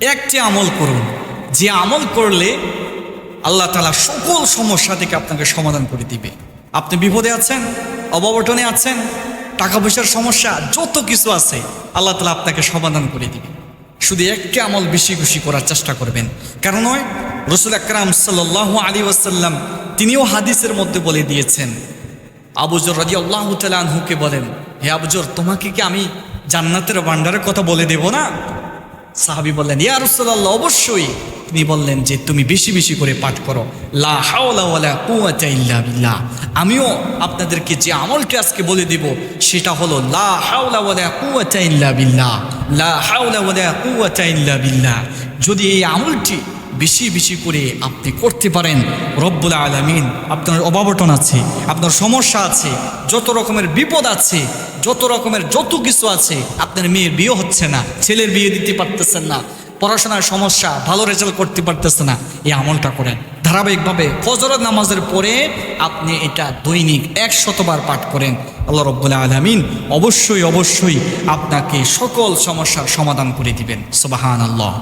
একটি আমল করুন, যে আমল করলে আল্লাহ তাআলা সকল সমস্যা থেকে আপনাকে সমাধান করে দিবে। আপনি বিপদে আছেন, অববটনে আছেন, টাকা পয়সার সমস্যা, যত কিছু আছে আল্লাহ তাআলা আপনাকে সমাধান করে দিবে। শুধু একটি আমল বেশি বেশি করার চেষ্টা করবেন। কারণ রাসূল আকরাম সাল্লাল্লাহু আলাইহি ওয়াসাল্লাম তিনিও হাদিসের মধ্যে বলে দিয়েছেন, আবু যর রাদিয়াল্লাহু তাআলা আনহুকে বলেন, হে আবু যর, তোমাকে কি আমি জান্নাতের ভান্ডারের কথা বলে দেব না? সাহাবী বললেন, ইয়া রাসূলুল্লাহ, অবশ্যই। তিনি বললেন যে তুমি বেশি বেশি করে পাঠ করো, লা হাওলা ওয়ালা কুওয়াতা ইল্লা বিল্লাহ। আমিও আপনাদেরকে যে আমলটি আজকে বলে দেব সেটা হলো লা হাওলা ওয়ালা কুওয়াতা ইল্লা বিল্লাহ, লা হাওলা ওয়ালা কুওয়াতা ইল্লা বিল্লাহ। যদি এই আমলটি বেশি বেশি করে আপনি করতে পারেন, রব্বুল আলামিন আপনার অভাবটন আছে, আপনার সমস্যা আছে, যত রকমের বিপদ আছে, যত রকমের যত কিছু আছে, আপনার মেয়ের বিয়ে হচ্ছে না, ছেলের বিয়ে দিতে পারতেছেন না, পড়াশোনার সমস্যা, ভালো রেজাল্ট করতে পারতেছে না, এই আমলটা করেন ধারাবাহিকভাবে। ফজর নামাজের পরে আপনি এটা দৈনিক 100 বার পাঠ করেন। আল্লাহ রব্বুল আলামিন অবশ্যই অবশ্যই আপনাকে সকল সমস্যার সমাধান করে দিবেন। সুবহানাল্লাহ।